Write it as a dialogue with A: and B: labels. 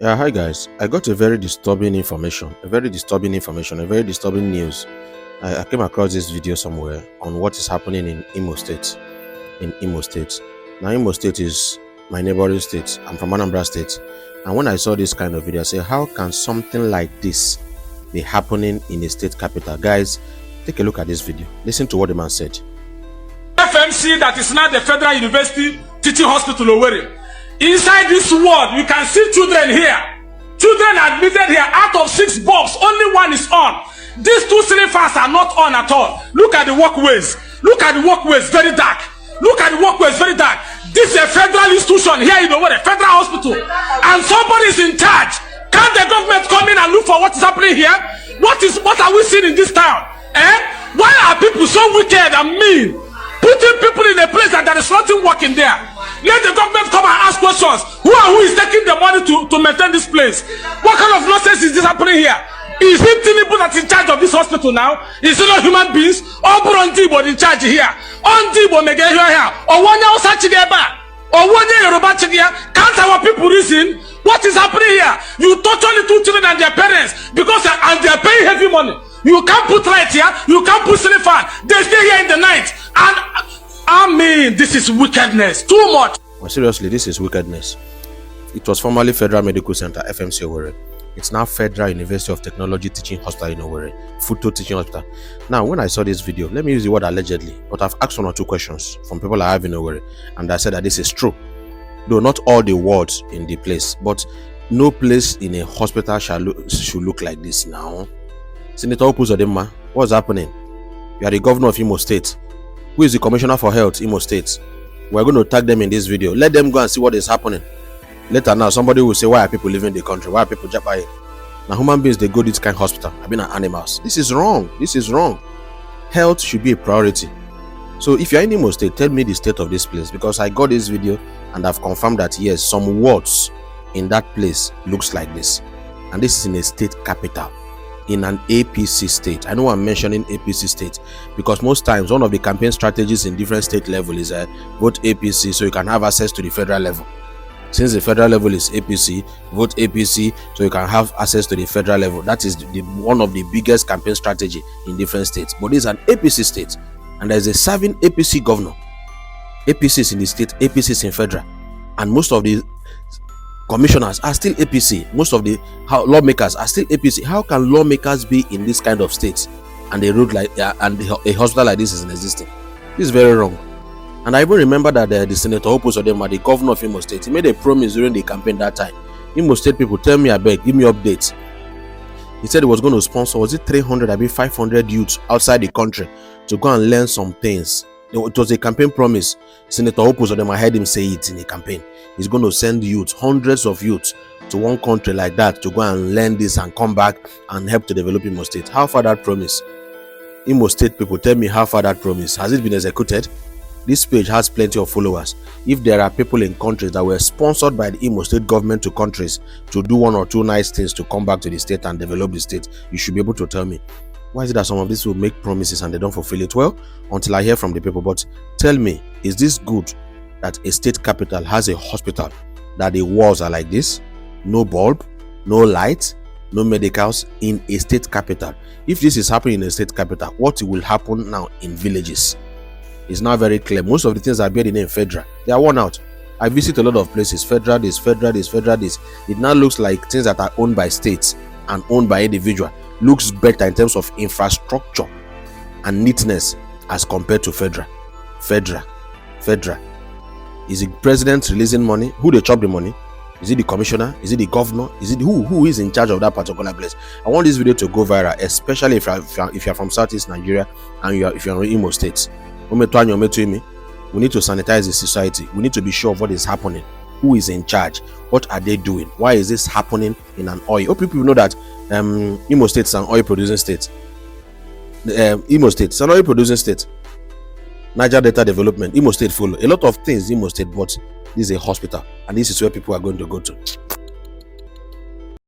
A: Yeah, hi guys. I got a very disturbing information, a very disturbing news. I came across this video somewhere on what is happening in Imo State. In Imo State. Now, Imo State is my neighboring state. I'm from Anambra State. And when I saw this kind of video, I said, how can something like this be happening in a state capital? Guys, take a look at this video. Listen to what the man said.
B: FMC, that is now the Federal University Teaching Hospital Owerri. Inside this ward, you can see children here. Children admitted here. Out of 6 bulbs, only 1 is on. These 2 ceiling fans are not on at all. Look at the walkways. Look at the walkways, very dark. Look at the walkways, very dark. This is a federal institution here in Owerri, federal hospital. And somebody is in charge. Can't the government come in and look for what is happening here? What are we seeing in this town? Why are people so wicked and mean? Putting people in a place that there is nothing working there. Let the government come and ask questions. Who is taking the money to maintain this place? What kind of nonsense is this happening here? Is it Tinubu that's in charge of this hospital now? Is it not human beings? Or Burondibo in charge here? Ondibo mege here? Or one else Chigeba? Or one Yoruba Chigia? Can't our people reason? What is happening here? You torture little children and their parents because and they are paying heavy money. You can't put light here. You can't put ceiling fan. They stay here in the night. And I mean, this is wickedness. Too much.
A: Well, seriously, this is wickedness. It was formerly Federal Medical Center, FMC Owerri. It's now Federal University of Technology Teaching Hospital in Owerri, Futo Teaching Hospital. Now, when I saw this video, let me use the word allegedly, but I've asked 1 or 2 questions from people I have in Owerri, and I said that this is true. Though not all the wards in the place, but no place in a hospital should look like this now. Senator Opuzodema, what's happening? You are the governor of Imo State. Who is the commissioner for health, Imo State? We're going to tag them in this video. Let them go and see what is happening. Later now, somebody will say, why are people leaving the country? Why are people japping? Now, human beings, they go to this kind of hospital. I've been animals. This is wrong. This is wrong. Health should be a priority. So if you're in Imo State, tell me the state of this place, because I got this video and I've confirmed that yes, some wards in that place looks like this. And this is in a state capital, in an APC state. I know I'm mentioning APC state because most times one of the campaign strategies in different state level is vote APC so you can have access to the federal level. Since the federal level is APC, vote APC so you can have access to the federal level. That is one of the biggest campaign strategy in different states. But this is an APC state, and there's a serving APC governor. APC is in the state, APC is in federal, and most of the commissioners are still APC. Most of the lawmakers are still APC. How can lawmakers be in this kind of states and a road like and a hospital like this isn't existing? This is very wrong. And I even remember that the Senator Opuzodema, the governor of Imo State, he made a promise during the campaign that time. Imo State people, tell me, I beg, give me updates. He said he was going to sponsor, was it 300, I mean 500 youths outside the country to go and learn some things. It was a campaign promise. Senator Opuzodema, I heard him say it in a campaign. He's going to send youths, hundreds of youths, to one country like that to go and learn this and come back and help to develop Imo State. How far that promise? Imo State people, tell me how far that promise. Has it been executed? This page has plenty of followers. If there are people in countries that were sponsored by the Imo State government to countries to do 1 or 2 nice things to come back to the state and develop the state, you should be able to tell me. Why is it that some of these will make promises and they don't fulfill it? Well, until I hear from the people. But tell me, is this good that a state capital has a hospital that the walls are like this? No bulb, no light, no medicals in a state capital. If this is happening in a state capital, what will happen now in villages? It's now very clear. Most of the things are being named federal. They are worn out. I visit a lot of places. Federal this, federal this, federal this. It now looks like things that are owned by states and owned by individual looks better in terms of infrastructure and neatness as compared to federal. Federal. Is the president releasing money? Who they chop the money? Is it the commissioner? Is it the governor? Is it who is in charge of that particular place? I want this video to go viral, especially if you're from Southeast Nigeria and if you're in Imo State. We need to sanitize the society. We need to be sure of what is happening. Who is in charge? What are they doing? Why is this happening in an oil? Hope people know that Imo State is an oil producing state. Imo State is an oil producing state. Niger Delta Development, Imo State follow. A lot of things Imo State, but this is a hospital, and this is where people are going to go to.